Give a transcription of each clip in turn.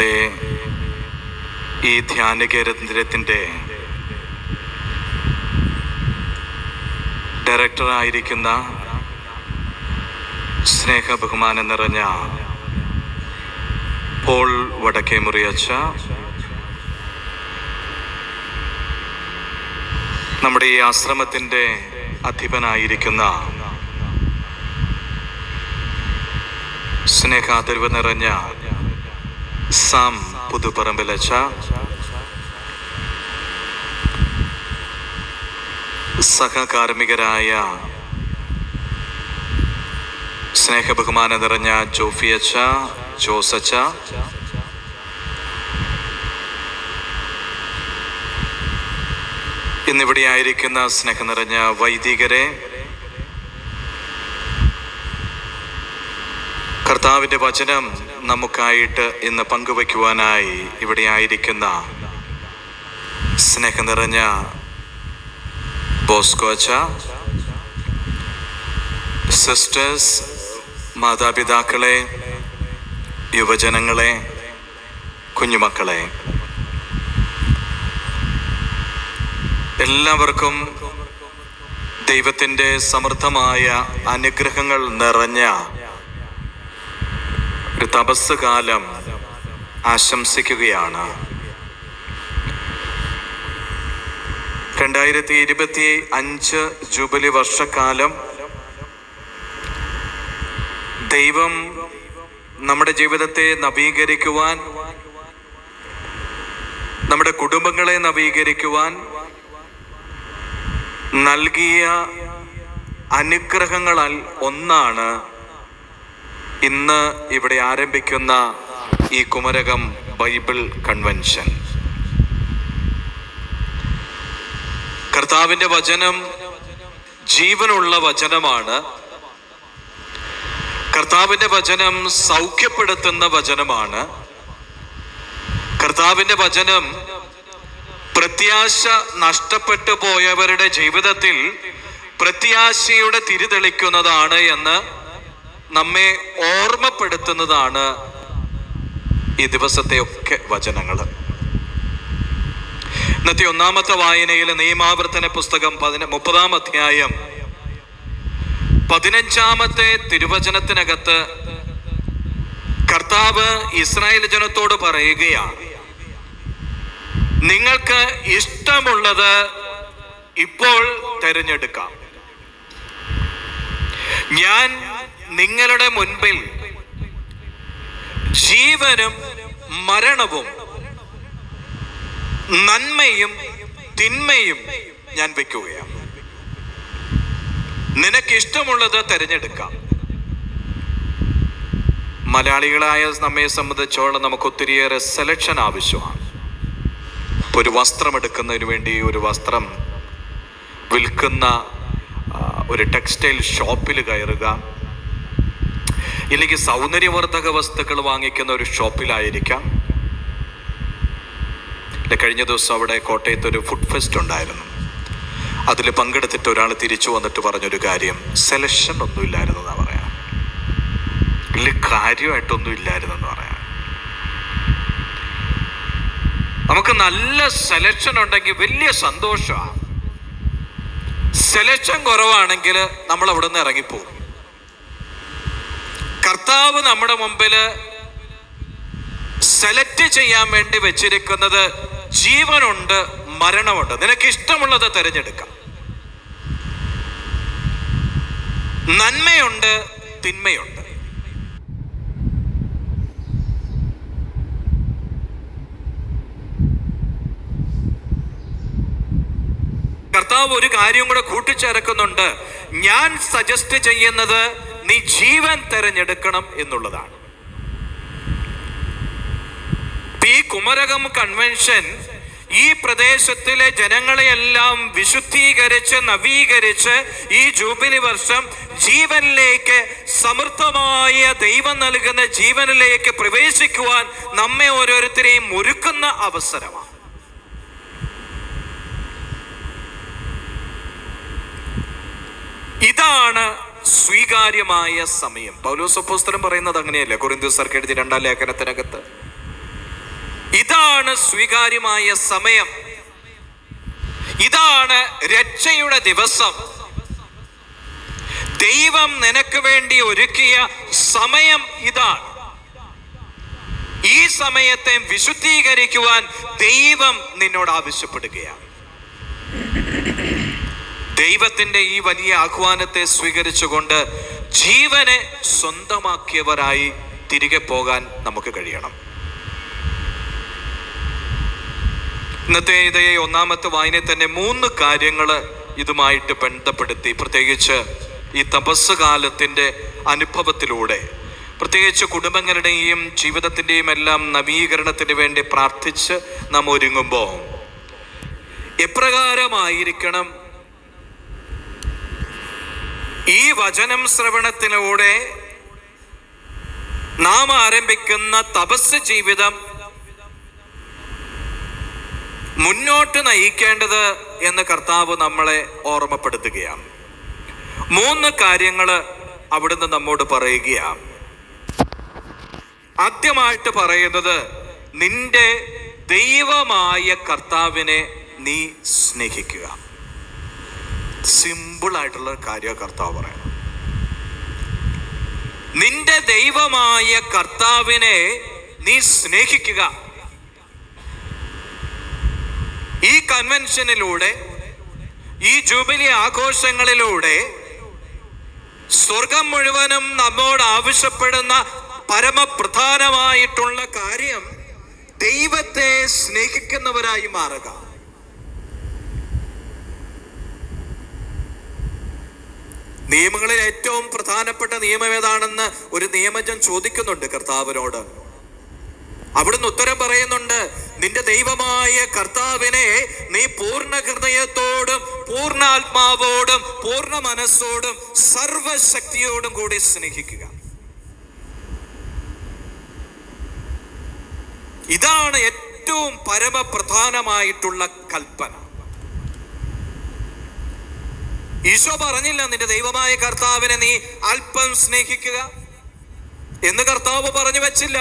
നമ്മുടെ ഈ ധ്യാന കേന്ദ്രത്തിൻ്റെ ഡയറക്ടറായിരിക്കുന്ന സ്നേഹ ബഹുമാനം നിറഞ്ഞ പോൾ വടക്കേമുറി അച്ഛ, നമ്മുടെ ഈ ആശ്രമത്തിൻ്റെ അധിപനായിരിക്കുന്ന സ്നേഹാദരവ് നിറഞ്ഞ സാം പുതുപ്പറമ്പിലച്ച, സഹകാർമ്മികരായ സ്നേഹബഹുമാനം നിറഞ്ഞ ജോഫിയച്ച, ജോസച്ച, ഇന്നിവിടെ ആയിരിക്കുന്ന സ്നേഹം നിറഞ്ഞ വൈദികരെ, കർത്താവിൻ്റെ വചനം നമുക്കായിട്ട് ഇന്ന് പങ്കുവയ്ക്കുവാനായി ഇവിടെ ആയിരിക്കുന്ന സ്നേഹം നിറഞ്ഞ ബോസ്കോ അച്ഛ, സിസ്റ്റേഴ്സ്, മാതാപിതാക്കളെ, യുവജനങ്ങളെ, കുഞ്ഞുമക്കളെ, എല്ലാവർക്കും ദൈവത്തിൻ്റെ സമൃദ്ധമായ അനുഗ്രഹങ്ങൾ നിറഞ്ഞ ഒരു തപസ് കാലം ആശംസിക്കുകയാണ്. 2025 ജൂബിലി വർഷക്കാലം ദൈവം നമ്മുടെ ജീവിതത്തെ നവീകരിക്കുവാൻ, നമ്മുടെ കുടുംബങ്ങളെ നവീകരിക്കുവാൻ നൽകിയ അനുഗ്രഹങ്ങളാൽ ഒന്നാണ് ഇന്ന് ഇവിടെ ആരംഭിക്കുന്ന ഈ കുമരകം ബൈബിൾ കൺവെൻഷൻ. കർത്താവിൻ്റെ വചനം ജീവനുള്ള വചനമാണ്. കർത്താവിൻ്റെ വചനം സൗഖ്യപ്പെടുത്തുന്ന വചനമാണ്. കർത്താവിൻ്റെ വചനം പ്രത്യാശ നഷ്ടപ്പെട്ടു പോയവരുടെ ജീവിതത്തിൽ പ്രത്യാശയുടെ തിരിതെളിക്കുന്നതാണ് എന്ന് നമ്മെ ഓർമ്മപ്പെടുത്തുന്നതാണ് ഈ ദിവസത്തെ ഒക്കെ വചനങ്ങൾ. ഇന്നത്തെ ഒന്നാമത്തെ വായനയിലെ നിയമാവർത്തന പുസ്തകം 30-ാം അധ്യായം 15-ാമത്തെ തിരുവചനത്തിനകത്ത് കർത്താവ് ഇസ്രായേൽ ജനത്തോട് പറയുകയാണ്, നിങ്ങൾക്ക് ഇഷ്ടമുള്ളത് ഇപ്പോൾ തിരഞ്ഞെടുക്കാം. ഞാൻ നിങ്ങളുടെ മുൻപിൽ ജീവനും മരണവും നന്മയും തിന്മയും ഞാൻ വെക്കുകയാണ്. നിനക്കിഷ്ടമുള്ളത് തിരഞ്ഞെടുക്കാം. മലയാളികളായ നമ്മെ സംബന്ധിച്ചോളം നമുക്ക് ഒത്തിരിയേറെ സെലക്ഷൻ ആവശ്യമാണ്. ഒരു വസ്ത്രം എടുക്കുന്നതിന് വേണ്ടി ഒരു വസ്ത്രം വിൽക്കുന്ന ഒരു ടെക്സ്റ്റൈൽ ഷോപ്പിൽ കയറുക, ഇല്ലെങ്കിൽ സൗന്ദര്യവർദ്ധക വസ്തുക്കൾ വാങ്ങിക്കുന്ന ഒരു ഷോപ്പിലായിരിക്കാം. കഴിഞ്ഞ ദിവസം അവിടെ കോട്ടയത്ത് ഒരു ഫുഡ് ഫെസ്റ്റ് ഉണ്ടായിരുന്നു. അതിൽ പങ്കെടുത്തിട്ട് ഒരാൾ തിരിച്ചു വന്നിട്ട് പറഞ്ഞൊരു കാര്യം, സെലക്ഷൻ ഒന്നും ഇല്ലായിരുന്നെന്നാ പറയാം. വലിയ കാര്യമായിട്ടൊന്നും ഇല്ലായിരുന്നെന്ന് പറയാം. നമുക്ക് നല്ല സെലക്ഷൻ ഉണ്ടെങ്കിൽ വലിയ സന്തോഷമാണ്. സെലക്ഷൻ കുറവാണെങ്കിൽ നമ്മൾ അവിടെ നിന്ന് ഇറങ്ങിപ്പോകും. കർത്താവ് നമ്മുടെ മുമ്പിൽ സെലക്ട് ചെയ്യാൻ വേണ്ടി വെച്ചിരിക്കുന്നത് ജീവനുണ്ട്, മരണമുണ്ട്. നിനക്ക് ഇഷ്ടമുള്ളത് തിരഞ്ഞെടുക്കാം. നന്മയുണ്ട്, തിന്മയുണ്ട്. കർത്താവ് ഒരു കാര്യം കൂടെ കൂട്ടിച്ചേർക്കുന്നുണ്ട്. ഞാൻ സജസ്റ്റ് ചെയ്യുന്നത് നീ ജീവൻ തിരഞ്ഞെടുക്കണം എന്നുള്ളതാണ്. ഈ കുമരകം കൺവെൻഷൻ ഈ പ്രദേശത്തിലെ ജനങ്ങളെയെല്ലാം വിശുദ്ധീകരിച്ച് നവീകരിച്ച് ഈ ജൂബിലി വർഷം ജീവനിലേക്ക്, സമൃദ്ധമായ ദൈവം നൽകുന്ന ജീവനിലേക്ക് പ്രവേശിക്കുവാൻ നമ്മെ ഓരോരുത്തരെയും ഒരുക്കുന്ന അവസരമാണ്. ഇതാണ് സ്വീകാര്യമായ സമയം. പൗലോസ് അപ്പോസ്തലൻ പറയുന്നത് അങ്ങനെയല്ലേ? കൊരിന്ത്യർക്ക് എഴുതിയ 2-ാം ലേഖനത്തിനകത്ത് ഇതാണ് സ്വീകാര്യമായ സമയം, ഇതാണ് രക്ഷയുടെ ദിവസം. ദൈവം നിനക്ക് വേണ്ടി ഒരുക്കിയ സമയം ഇതാണ്. ഈ സമയത്തെ വിശുദ്ധീകരിക്കുവാൻ ദൈവം നിന്നോട് ആവശ്യപ്പെടുകയാണ്. ദൈവത്തിന്റെ ഈ വലിയ ആഹ്വാനത്തെ സ്വീകരിച്ചുകൊണ്ട് ജീവനെ സ്വന്തമാക്കിയവരായി തിരികെ പോകാൻ നമുക്ക് കഴിയണം. ഇന്നത്തെ ഇതേ ഒന്നാമത്തെ വായനയിൽ തന്നെ 3 കാര്യങ്ങൾ ഇതുമായിട്ട് ബന്ധപ്പെടുത്തി, പ്രത്യേകിച്ച് ഈ തപസ് കാലത്തിൻ്റെ അനുഭവത്തിലൂടെ, പ്രത്യേകിച്ച് കുടുംബങ്ങളുടെയും ജീവിതത്തിൻ്റെയും എല്ലാം നവീകരണത്തിന് വേണ്ടി പ്രാർത്ഥിച്ച് നാം ഒരുങ്ങുമ്പോൾ എപ്രകാരമായിരിക്കണം ഈ വചനം ശ്രവണത്തിലൂടെ നാം ആരംഭിക്കുന്ന തപസ് ജീവിതം മുന്നോട്ട് നയിക്കേണ്ടത് എന്ന് കർത്താവ് നമ്മളെ ഓർമ്മപ്പെടുത്തുകയാണ്. 3 കാര്യങ്ങൾ അവിടുന്ന് നമ്മോട് പറയുകയാണ്. ആദ്യമായിട്ട് പറയുന്നത്, നിന്റെ ദൈവമായ കർത്താവിനെ നീ സ്നേഹിക്കുക. സിമ്പിളായിട്ടുള്ള കാര്യം കർത്താവ് പറയണം. നിന്റെ ദൈവമായ കർത്താവിനെ നീ സ്നേഹിക്കുക. ഈ കൺവെൻഷനിലൂടെ, ഈ ജൂബിലി ആഘോഷങ്ങളിലൂടെ സ്വർഗം മുഴുവനും നമ്മോട് ആവശ്യപ്പെടുന്ന പരമപ്രധാനമായിട്ടുള്ള കാര്യം ദൈവത്തെ സ്നേഹിക്കുന്നവരായി മാറുക. നിയമങ്ങളിൽ ഏറ്റവും പ്രധാനപ്പെട്ട നിയമം ഏതാണെന്ന് ഒരു നിയമജൻ ചോദിക്കുന്നുണ്ട് കർത്താവിനോട്. അവിടുന്ന് ഉത്തരം പറയുന്നുണ്ട്, നിന്റെ ദൈവമായ കർത്താവിനെ നീ പൂർണ്ണ ഹൃദയത്തോടും പൂർണ്ണ ആത്മാവോടും പൂർണ്ണ മനസ്സോടും സർവശക്തിയോടും കൂടി സ്നേഹിക്കുക. ഇതാണ് ഏറ്റവും പരമപ്രധാനമായിട്ടുള്ള കൽപ്പന. ഈശോ പറഞ്ഞില്ല നിന്റെ ദൈവമായ കർത്താവിനെ നീ അല്പം സ്നേഹിക്കുക എന്ന് കർത്താവ് പറഞ്ഞു വെച്ചില്ല.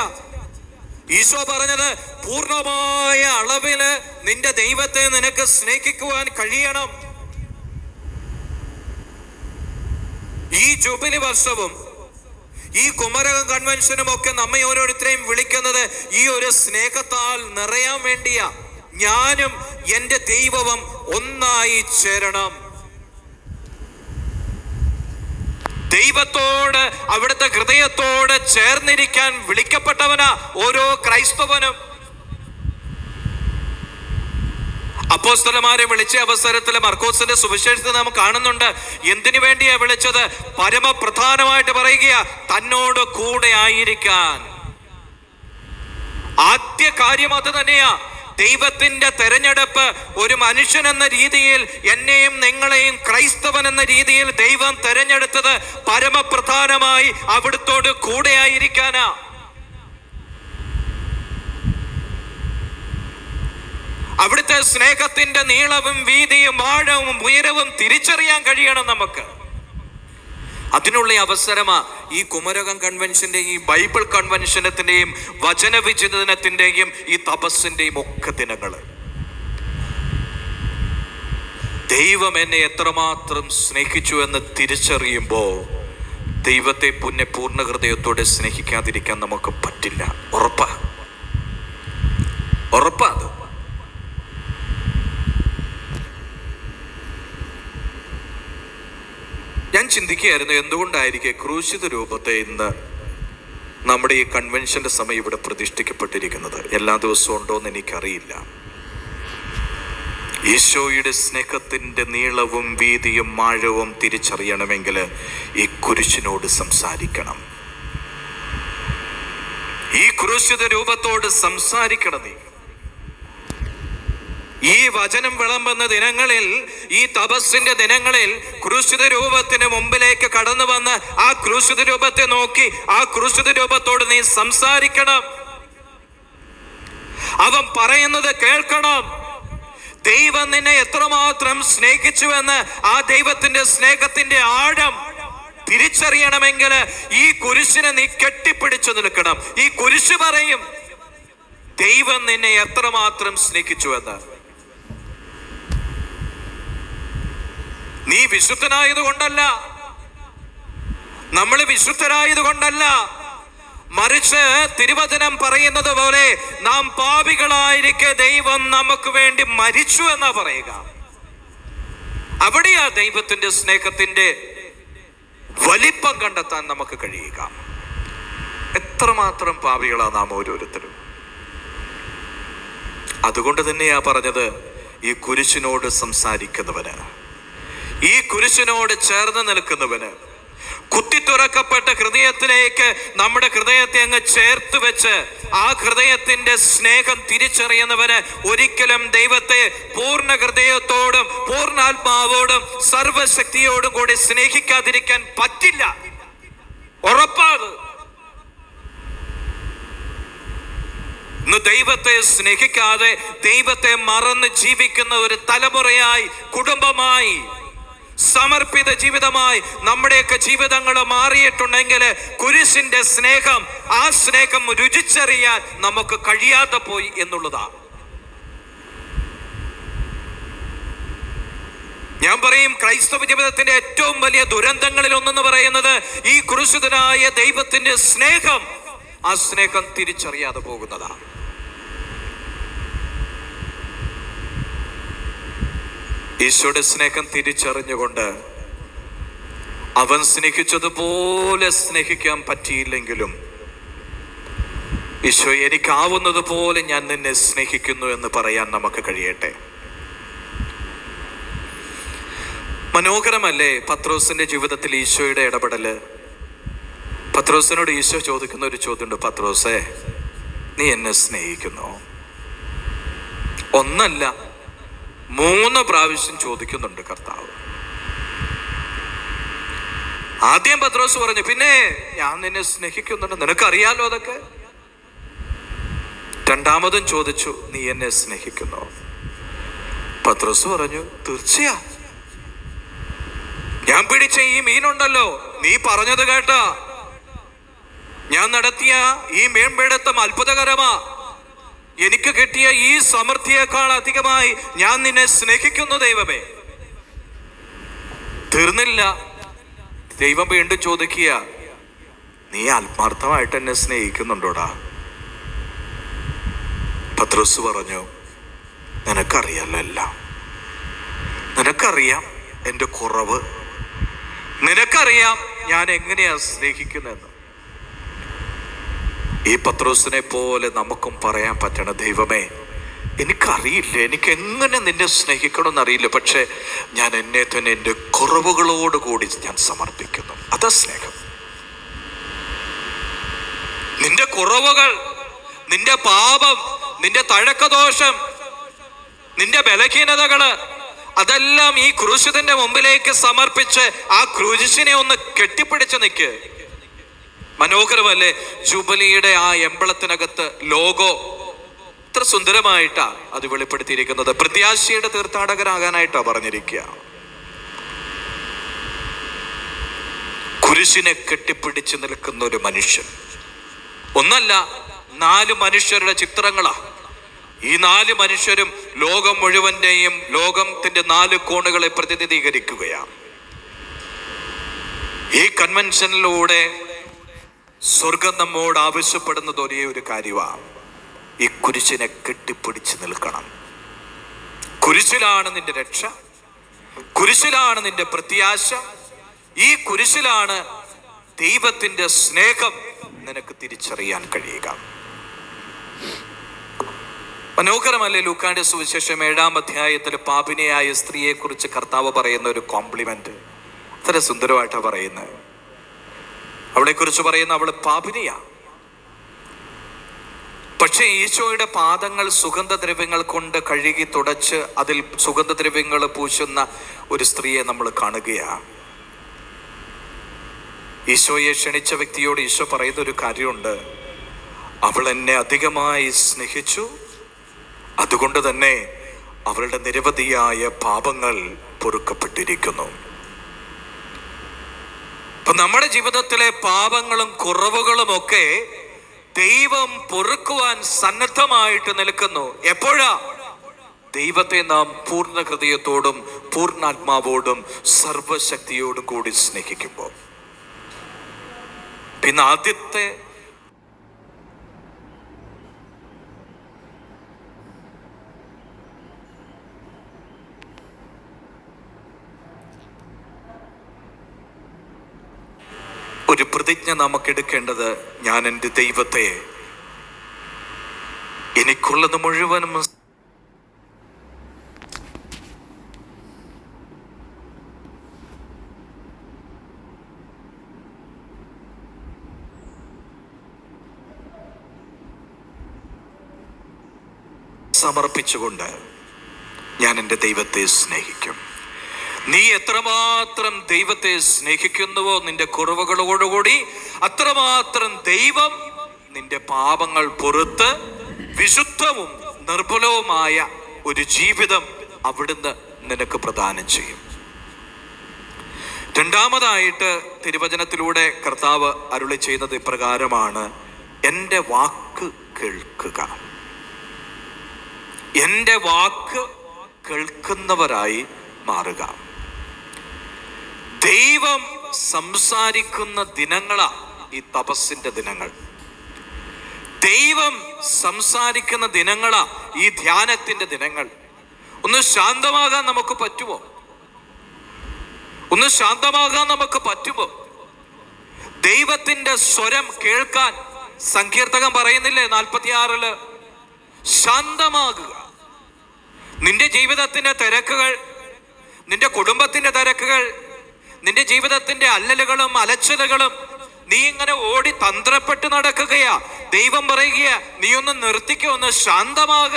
ഈശോ പറഞ്ഞത് പൂർണ്ണമായ അളവില് നിന്റെ ദൈവത്തെ നിനക്ക് സ്നേഹിക്കുവാൻ കഴിയണം. ഈ ജൂബിലി വർഷവും ഈ കുമരകം കൺവെൻഷനും ഒക്കെ നമ്മെ ഓരോരുത്തരെയും വിളിക്കുന്നത് ഈ ഒരു സ്നേഹത്താൽ നിറയാൻ വേണ്ടിയാ. ഞാനും എൻ്റെ ദൈവവും ഒന്നായി ചേരണം. ദൈവത്തോട്, അവിടുത്തെ ഹൃദയത്തോട് ചേർന്നിരിക്കാൻ വിളിക്കപ്പെട്ടവനാ ഓരോ ക്രൈസ്തവനും. അപ്പോസ്തലന്മാരെ വിളിച്ച അവസരത്തിൽ മർക്കോസിന്റെ സുവിശേഷത്തിൽ നാം കാണുന്നുണ്ട്. എന്തിനു വേണ്ടിയാ വിളിച്ചത്? പരമപ്രധാനമായിട്ട് പറയുക, തന്നോട് കൂടെ ആയിരിക്കാൻ. ആദ്യ കാര്യം അത് തന്നെയാ. ദൈവത്തിന്റെ തെരഞ്ഞെടുപ്പ് ഒരു മനുഷ്യൻ എന്ന രീതിയിൽ, എന്നെയും നിങ്ങളെയും ക്രൈസ്തവൻ എന്ന രീതിയിൽ ദൈവം തെരഞ്ഞെടുത്തത് പരമപ്രധാനമായി അവിടുത്തോട് കൂടെ ആയിരിക്കാനാ. അവിടുത്തെ സ്നേഹത്തിന്റെ നീളവും വീതിയും ആഴവും ഉയരവും തിരിച്ചറിയാൻ കഴിയണം നമുക്ക്. അതിനുള്ള അവസരമാ ഈ കുമരകം കൺവെൻഷന്റെയും ഈ ബൈബിൾ കൺവെൻഷനത്തിന്റെയും വചനവിചിന്തനത്തിന്റെയും ഈ തപസ്സിന്റെയും ഒക്കെ ദിനങ്ങള്. ദൈവം എന്നെ എത്രമാത്രം സ്നേഹിച്ചു എന്ന് തിരിച്ചറിയുമ്പോ ദൈവത്തെ പൂർണ്ണ ഹൃദയത്തോടെ സ്നേഹിക്കാതിരിക്കാൻ നമുക്ക് പറ്റില്ല. ഉറപ്പാ അത്. ഞാൻ ചിന്തിക്കുകയായിരുന്നു, എന്തുകൊണ്ടായിരിക്കും ക്രൂശിത രൂപത്തെ ഇന്ന് നമ്മുടെ ഈ കൺവെൻഷന്റെ സമയം ഇവിടെ പ്രതിഷ്ഠിക്കപ്പെട്ടിരിക്കുന്നത്? എല്ലാ ദിവസവും ഉണ്ടോയെന്ന് എനിക്കറിയില്ല. ഈശോയുടെ സ്നേഹത്തിന്റെ നീളവും വീതിയും ആഴവും തിരിച്ചറിയണമെങ്കിൽ ഈ കുരിശിനോട് സംസാരിക്കണം. ഈ ക്രൂശിത രൂപത്തോട് സംസാരിക്കണം. ഈ വചനം വിളമ്പുന്ന ദിനങ്ങളിൽ, ഈ തപസ്സിന്റെ ദിനങ്ങളിൽ ക്രൂശിത രൂപത്തിന് മുമ്പിലേക്ക് കടന്നു വന്ന് ആ ക്രൂശിത രൂപത്തെ നോക്കി ആ ക്രൂശിത രൂപത്തോട് നീ സംസാരിക്കണം. അവൻ പറയുന്നത് കേൾക്കണം. ദൈവം നിന്നെ എത്രമാത്രം സ്നേഹിച്ചുവെന്ന്, ആ ദൈവത്തിന്റെ സ്നേഹത്തിന്റെ ആഴം തിരിച്ചറിയണമെങ്കിൽ ഈ കുരിശിനെ നീ കെട്ടിപ്പിടിച്ചു നിൽക്കണം. ഈ കുരിശ് പറയും ദൈവം നിന്നെ എത്രമാത്രം സ്നേഹിച്ചു എന്ന്. നീ വിശുദ്ധനായത് കൊണ്ടല്ല, നമ്മൾ വിശുദ്ധരായത് കൊണ്ടല്ല, മറിച്ച് തിരുവചനം പറയുന്നത് പോലെ നാം പാപികളായിരിക്കെ ദൈവം നമുക്ക് വേണ്ടി മരിച്ചു എന്നാ പറയുക. അവിടെയാ ദൈവത്തിന്റെ സ്നേഹത്തിന്റെ വലിപ്പം കണ്ടെത്താൻ നമുക്ക് കഴിയുക. എത്രമാത്രം പാപികളാ നാം ഓരോരുത്തരും. അതുകൊണ്ട് തന്നെയാ പറഞ്ഞത്, ഈ കുരിശിനോട് സംസാരിക്കുന്നവന്, ഈ കുരിശിനോട് ചേർന്ന് നിൽക്കുന്നവന്, കുത്തിത്തുറക്കപ്പെട്ട ഹൃദയത്തിലേക്ക് നമ്മുടെ ഹൃദയത്തെ അങ്ങ് ചേർത്ത് വെച്ച് ആ ഹൃദയത്തിന്റെ സ്നേഹം തിരിച്ചറിയുന്നവന് ഒരിക്കലും ദൈവത്തെ പൂർണ്ണ ഹൃദയത്തോടും പൂർണ്ണാത്മാവോടും സർവശക്തിയോടും കൂടി സ്നേഹിക്കാതിരിക്കാൻ പറ്റില്ല. ഉറപ്പാത്. ഇന്ന് ദൈവത്തെ സ്നേഹിക്കാതെ ദൈവത്തെ മറന്ന് ജീവിക്കുന്ന ഒരു തലമുറയായി, കുടുംബമായി, സമർപ്പിത ജീവിതമായി നമ്മുടെയൊക്കെ ജീവിതങ്ങൾ മാറിയിട്ടുണ്ടെങ്കിൽ കുരിശിന്റെ സ്നേഹം, ആ സ്നേഹം രുചിച്ചറിയാൻ നമുക്ക് കഴിയാതെ പോയി എന്നുള്ളതാണ്. ഞാൻ പറയും, ക്രൈസ്തവ ജീവിതത്തിന്റെ ഏറ്റവും വലിയ ദുരന്തങ്ങളിൽ ഒന്നെന്ന് പറയുന്നത് ഈ ക്രൂശിതനായ ദൈവത്തിന്റെ സ്നേഹം, ആ സ്നേഹം തിരിച്ചറിയാതെ പോകുന്നതാണ്. ഈശോയുടെ സ്നേഹം തിരിച്ചറിഞ്ഞുകൊണ്ട് അവൻ സ്നേഹിച്ചതുപോലെ സ്നേഹിക്കാൻ പറ്റിയില്ലെങ്കിലും ഈശോ, എനിക്കാവുന്നത് പോലെ ഞാൻ നിന്നെ സ്നേഹിക്കുന്നു എന്ന് പറയാൻ നമുക്ക് കഴിയട്ടെ. മനോഹരമല്ലേ പത്രോസിന്റെ ജീവിതത്തിൽ ഈശോയുടെ ഇടപെടല്? പത്രോസിനോട് ഈശോ ചോദിക്കുന്ന ഒരു ചോദ്യമുണ്ട്. പത്രോസേ, നീ എന്നെ സ്നേഹിക്കുന്നോ? ഒന്നല്ല, 3 പ്രാവശ്യം ചോദിക്കുന്നുണ്ട് കർത്താവ്. ആദ്യം പത്രോസ് പറഞ്ഞു, പിന്നെ ഞാൻ നിന്നെ സ്നേഹിക്കുന്നുണ്ട്, നിനക്കറിയാലോ അതൊക്കെ. രണ്ടാമതും ചോദിച്ചു, നീ എന്നെ സ്നേഹിക്കുന്നോ? പത്രോസ് പറഞ്ഞു, തീർച്ചയാ, ഞാൻ പിടിച്ച ഈ മീനുണ്ടല്ലോ, നീ പറഞ്ഞത് കേട്ടാ, ഞാൻ നടത്തിയ ഈ മീൻപിടുത്തം അത്ഭുതകരമാ, എനിക്ക് കിട്ടിയ ഈ സമൃദ്ധിയേക്കാൾ അധികമായി ഞാൻ നിന്നെ സ്നേഹിക്കുന്നു ദൈവമേ. തീർന്നില്ല. ദൈവം വീണ്ടും ചോദിക്കുക, നീ ആത്മാർത്ഥമായിട്ട് എന്നെ സ്നേഹിക്കുന്നുണ്ടോടാ? പത്രോസ് പറഞ്ഞു, നിനക്കറിയാലോ എല്ലാം, നിനക്കറിയാം എൻ്റെ കുറവ്, നിനക്കറിയാം ഞാൻ എങ്ങനെയാ സ്നേഹിക്കുന്നതെന്ന്. ഈ പത്രോസിനെ പോലെ നമുക്കും പറയാൻ പറ്റണം, ദൈവമേ എനിക്കറിയില്ല, എനിക്ക് എങ്ങനെ നിന്നെ സ്നേഹിക്കണമെന്നറിയില്ല, പക്ഷെ ഞാൻ എന്നെ തന്നെ എൻ്റെ കുറവുകളോടുകൂടി ഞാൻ സമർപ്പിക്കുന്നു. അതാ സ്നേഹം. നിന്റെ കുറവുകൾ, നിന്റെ പാപം, നിന്റെ തഴക്കദോഷം, നിന്റെ ബലഹീനതകള്, അതെല്ലാം ഈ ക്രൂശിതന്റെ മുമ്പിലേക്ക് സമർപ്പിച്ച് ആ ക്രൂശിനെ ഒന്ന് കെട്ടിപ്പിടിച്ച് നിൽക്ക്. മനോഹരമല്ലേ ജൂബിലിയുടെ ആ എംബ്ലത്തിനകത്ത് ലോഗോ? ഇത്ര സുന്ദരമായിട്ടാ അത് വെളിപ്പെടുത്തിയിരിക്കുന്നത്. പ്രത്യാശയുടെ തീർത്ഥാടകരാകാനായിട്ടാ പറഞ്ഞിരിക്കുക. കുരിശിനെ കെട്ടിപ്പിടിച്ച് നിൽക്കുന്ന ഒരു മനുഷ്യൻ. ഒന്നല്ല, 4 മനുഷ്യരുടെ ചിത്രങ്ങളാ. ഈ 4 മനുഷ്യരും ലോകം മുഴുവന്റെയും, ലോകത്തിന്റെ 4 കോണുകളെ പ്രതിനിധീകരിക്കുകയാണ്. ഈ കൺവെൻഷനിലൂടെ സ്വർഗം നമ്മോട് ആവശ്യപ്പെടുന്നത് ഒരേ ഒരു കാര്യമാണ്, ഈ കുരിശിനെ കെട്ടിപ്പിടിച്ച് നിൽക്കണം. കുരിശിലാണ് നിന്റെ രക്ഷ, കുരിശിലാണ് നിന്റെ പ്രത്യാശ, ഈ കുരിശിലാണ് ദൈവത്തിന്റെ സ്നേഹം നിനക്ക് തിരിച്ചറിയാൻ കഴിയുക. മനോഹരമല്ലേ ലൂക്കാന്റെ സുവിശേഷം 7-ാം അധ്യായത്തിൽ പാപിനിയായ സ്ത്രീയെ കുറിച്ച് കർത്താവ് പറയുന്ന ഒരു കോംപ്ലിമെന്റ്? അത്ര സുന്ദരമായിട്ടാണ് പറയുന്നത്. അവളെ കുറിച്ച് പറയുന്ന, അവള് പാപിനിയാ, പക്ഷെ ഈശോയുടെ പാദങ്ങൾ സുഗന്ധദ്രവ്യങ്ങൾ കൊണ്ട് കഴുകി തുടച്ച് അതിൽ സുഗന്ധദ്രവ്യങ്ങൾ പൂശുന്ന ഒരു സ്ത്രീയെ നമ്മൾ കാണുകയാണ്. ഈശോയെ ക്ഷണിച്ച വ്യക്തിയോട് ഈശോ പറയുന്ന ഒരു കാര്യമുണ്ട്, അവൾ എന്നെ അധികമായി സ്നേഹിച്ചു, അതുകൊണ്ട് തന്നെ അവളുടെ നിരവധിയായ പാപങ്ങൾ പൊറുക്കപ്പെട്ടിരിക്കുന്നു. അപ്പൊ നമ്മുടെ ജീവിതത്തിലെ പാപങ്ങളും കുറവുകളും ഒക്കെ ദൈവം പൊറുക്കുവാൻ സന്നദ്ധമായിട്ട് നിൽക്കുന്നു. എപ്പോഴാ? ദൈവത്തെ നാം പൂർണ്ണ ഹൃദയത്തോടും പൂർണ്ണാത്മാവോടും സർവശക്തിയോടും കൂടി സ്നേഹിക്കുമ്പോൾ. പിന്നെ ആദ്യത്തെ ഒരു പ്രതിജ്ഞ നമുക്കെടുക്കേണ്ടത്, ഞാൻ എൻ്റെ ദൈവത്തെ എനിക്കുള്ളത് മുഴുവനും സമർപ്പിച്ചുകൊണ്ട് ഞാൻ എൻ്റെ ദൈവത്തെ സ്നേഹിക്കും. നീ എത്രമാത്രം ദൈവത്തെ സ്നേഹിക്കുന്നുവോ നിന്റെ കുറവുകളോടുകൂടി അത്രമാത്രം ദൈവം നിന്റെ പാപങ്ങൾ പുറത്ത് വിശുദ്ധവും നിർമ്മലവുമായ ഒരു ജീവിതം അവിടുന്ന് നിനക്ക് പ്രദാനം ചെയ്യും. രണ്ടാമതായിട്ട് തിരുവചനത്തിലൂടെ കർത്താവ് അരുളി ചെയ്യുന്നത് ഇപ്രകാരമാണ്: എൻ്റെ വാക്ക് കേൾക്കുക. എൻ്റെ വാക്ക് കേൾക്കുന്നവരായി മാറുക. ദൈവം സംസാരിക്കുന്ന ദിനങ്ങളാ ഈ തപസ്സിന്റെ ദിനങ്ങൾ. ദൈവം സംസാരിക്കുന്ന ദിനങ്ങളാ ഈ ധ്യാനത്തിന്റെ ദിനങ്ങൾ. ഒന്ന് ശാന്തമാകാൻ നമുക്ക് പറ്റുമോ? ഒന്ന് ശാന്തമാകാൻ നമുക്ക് പറ്റുമോ? ദൈവത്തിന്റെ സ്വരം കേൾക്കാൻ സങ്കീർത്തകൻ പറയുന്നില്ലേ 46-ല്? ശാന്തമാകുക. നിന്റെ ജീവിതത്തിന്റെ തിരക്കുകൾ, നിന്റെ കുടുംബത്തിന്റെ തിരക്കുകൾ, നിന്റെ ജീവിതത്തിന്റെ അല്ലലുകളും അലച്ചിലുകളും, നീ ഇങ്ങനെ ഓടി തന്ത്രപ്പെട്ട് നടക്കുകയാ. ദൈവം പറയുക, നീ ഒന്ന് നിർത്തിക്കോ, ഒന്ന് ശാന്തമാക.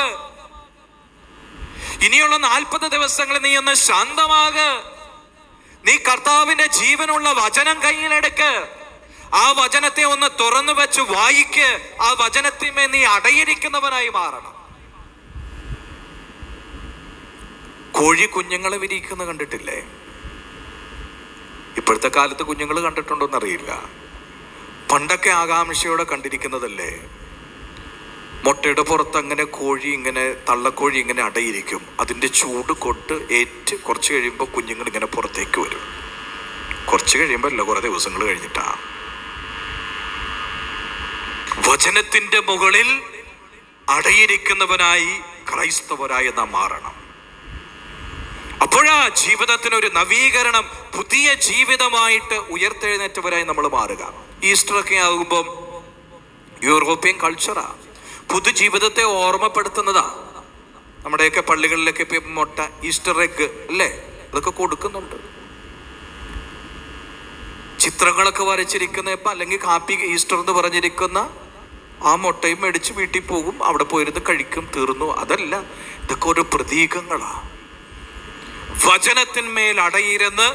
ഇനിയുള്ള 40 ദിവസങ്ങൾ നീ ഒന്ന് ശാന്തമാക. നീ കർത്താവിന്റെ ജീവനുള്ള വചനം കയ്യിലെടുക്ക്. ആ വചനത്തെ ഒന്ന് തുറന്നു വെച്ച് വായിക്ക്. ആ വചനത്തിന്മേൽ നീ അടയിരിക്കുന്നവനായി മാറണം. കോഴി കുഞ്ഞുങ്ങളെ വിരിയിക്കുന്ന കണ്ടിട്ടില്ലേ? ഇപ്പോഴത്തെ കാലത്ത് കുഞ്ഞുങ്ങൾ കണ്ടിട്ടുണ്ടോന്ന് അറിയില്ല. പണ്ടൊക്കെ ആകാംക്ഷയോടെ കണ്ടിരിക്കുന്നതല്ലേ. മുട്ടയുടെ പുറത്ത് അങ്ങനെ കോഴി, ഇങ്ങനെ തള്ളക്കോഴി ഇങ്ങനെ അടയിരിക്കും. അതിൻ്റെ ചൂട് കൊണ്ട് ഏറ്റ് കുറച്ച് കഴിയുമ്പോൾ കുഞ്ഞുങ്ങൾ ഇങ്ങനെ പുറത്തേക്ക് വരും. കുറച്ച് കഴിയുമ്പോൾ അല്ല, കുറെ ദിവസങ്ങൾ കഴിഞ്ഞിട്ടാ. വചനത്തിന്റെ മുകളിൽ അടയിരിക്കുന്നവനായി ക്രൈസ്തവരായി നാം മാറണം. അപ്പോഴാ ജീവിതത്തിനൊരു നവീകരണം, പുതിയ ജീവിതമായിട്ട് ഉയർത്തെഴുന്നേറ്റവരായി നമ്മൾ മാറുക. ഈസ്റ്ററൊക്കെ ആകുമ്പം യൂറോപ്യൻ കൾച്ചറാ, പുതുജീവിതത്തെ ഓർമ്മപ്പെടുത്തുന്നതാ. നമ്മുടെയൊക്കെ പള്ളികളിലൊക്കെ ഇപ്പം മുട്ട, ഈസ്റ്റർ എഗ് അല്ലേ, അതൊക്കെ കൊടുക്കുന്നുണ്ട്. ചിത്രങ്ങളൊക്കെ വരച്ചിരിക്കുന്ന ഇപ്പം, അല്ലെങ്കിൽ കാപ്പി ഈസ്റ്റർ എന്ന് പറഞ്ഞിരിക്കുന്ന ആ മുട്ടയും മേടിച്ച് വീട്ടിൽ പോകും, അവിടെ പോയിരുന്ന് കഴിക്കും, തീർന്നു. അതല്ല, ഇതൊക്കെ ഒരു പ്രതീകങ്ങളാ. വചനത്തിന്മേൽ അടയിരുന്ന്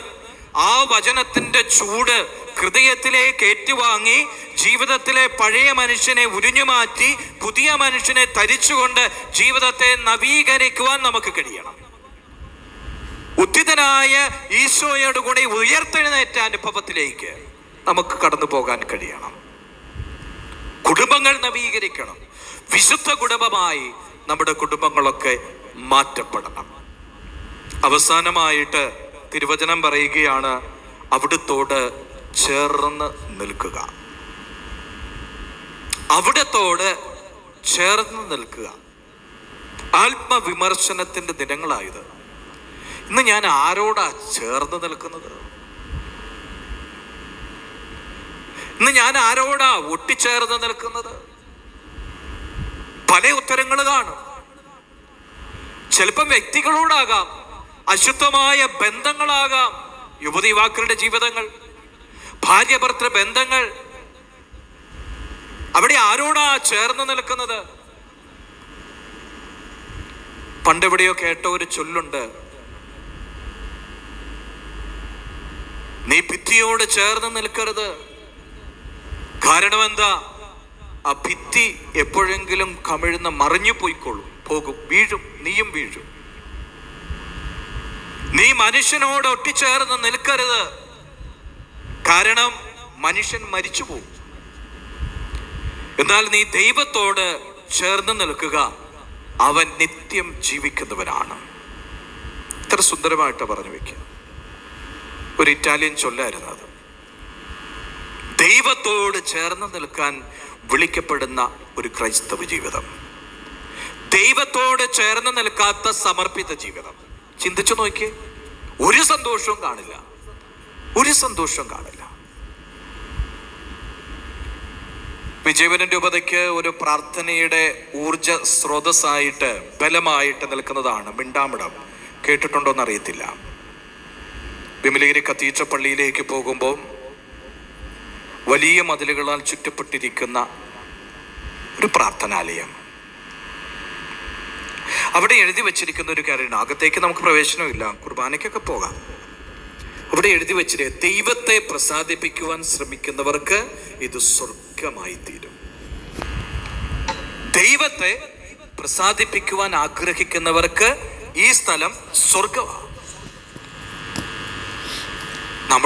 ആ വചനത്തിന്റെ ചൂട് ഹൃദയത്തിലേക്ക് ഏറ്റുവാങ്ങി ജീവിതത്തിലെ പഴയ മനുഷ്യനെ ഉരിഞ്ഞുമാറ്റി പുതിയ മനുഷ്യനെ ധരിച്ചുകൊണ്ട് ജീവിതത്തെ നവീകരിക്കുവാൻ നമുക്ക് കഴിയണം. ഉദ്ധിതനായ ഈശോയോട് കൂടി ഉയർത്തെഴുന്നേറ്റ അനുഭവത്തിലേക്ക് നമുക്ക് കടന്നു പോകാൻ കഴിയണം. കുടുംബങ്ങൾ നവീകരിക്കണം. വിശുദ്ധ കുടുംബമായി നമ്മുടെ കുടുംബങ്ങളൊക്കെ മാറ്റപ്പെടണം. അവസാനമായിട്ട് തിരുവചനം പറയുകയാണ്, അവിടുത്തോട് ചേർന്ന് നിൽക്കുക. അവിടത്തോട് ചേർന്ന് നിൽക്കുക. ആത്മവിമർശനത്തിന്റെ ദിനങ്ങളായത്. ഇന്ന് ഞാൻ ആരോടാ ചേർന്ന് നിൽക്കുന്നത്? ഇന്ന് ഞാൻ ആരോടാ ഒട്ടിച്ചേർന്ന് നിൽക്കുന്നത്? പല ഉത്തരങ്ങൾ കാണും. ചിലപ്പം വ്യക്തികളോടാകാം, അശുദ്ധമായ ബന്ധങ്ങളാകാം, യുവതി യുവാക്കളുടെ ജീവിതങ്ങൾ, ഭാര്യ ഭർത്തൃ ബന്ധങ്ങൾ. അവിടെ ആരോടാ ചേർന്ന് നിൽക്കുന്നത്? പണ്ടെവിടെയോ കേട്ട ഒരു ചൊല്ലുണ്ട്, നീ ഭിത്തിയോട് ചേർന്ന് നിൽക്കരുത്. കാരണം എന്താ? ആ ഭിത്തി എപ്പോഴെങ്കിലും കമിഴ്ന്ന് മറിഞ്ഞു പോകും, വീഴും, നീയും വീഴും. നീ മനുഷ്യനോട് ഒട്ടിച്ചേർന്ന് നിൽക്കരുത്. കാരണം മനുഷ്യൻ മരിച്ചു പോകും. എന്നാൽ നീ ദൈവത്തോട് ചേർന്ന് നിൽക്കുക, അവൻ നിത്യം ജീവിക്കുന്നവനാണ്. ഇത്ര സുന്ദരമായിട്ട് പറഞ്ഞു വെക്കുക. ഒരു ഇറ്റാലിയൻ ചൊല്ലായിരുന്നു അത്. ദൈവത്തോട് ചേർന്ന് നിൽക്കാൻ വിളിക്കപ്പെടുന്ന ഒരു ക്രൈസ്തവ ജീവിതം, ദൈവത്തോട് ചേർന്ന് നിൽക്കാത്ത സമർപ്പിത ജീവിതം. ചിന്തിച്ചു നോക്കിയേ, ഒരു സന്തോഷവും കാണില്ല, ഒരു സന്തോഷവും കാണില്ല. വിജയവനന്റെ ഉപതയ്ക്ക് ഒരു പ്രാർത്ഥനയുടെ ഊർജ സ്രോതസ്സായിട്ട് ബലമായിട്ട് നിൽക്കുന്നതാണ് മിണ്ടാമിടം. കേട്ടിട്ടുണ്ടോന്ന് അറിയത്തില്ല. വിമലഗിരി കത്തീഡ്രൽ പള്ളിയിലേക്ക് പോകുമ്പോൾ വലിയ മതിലുകളാൽ ചുറ്റപ്പെട്ടിരിക്കുന്ന ഒരു പ്രാർത്ഥനാലയം. അവിടെ എഴുതി വച്ചിരിക്കുന്ന ഒരു കാര്യമാണ്, അകത്തേക്ക് നമുക്ക് പ്രവേശനമില്ല, കുർബാനയ്ക്കൊക്കെ പോകാം. അവിടെ എഴുതി വച്ചിരിക്കുക, ദൈവത്തെ പ്രസാദിപ്പിക്കുവാൻ ശ്രമിക്കുന്നവർക്ക് ഇത് സ്വർഗമായി തീരും. ദൈവത്തെ പ്രസാദിപ്പിക്കുവാൻ ആഗ്രഹിക്കുന്നവർക്ക് ഈ സ്ഥലം സ്വർഗമാണ്.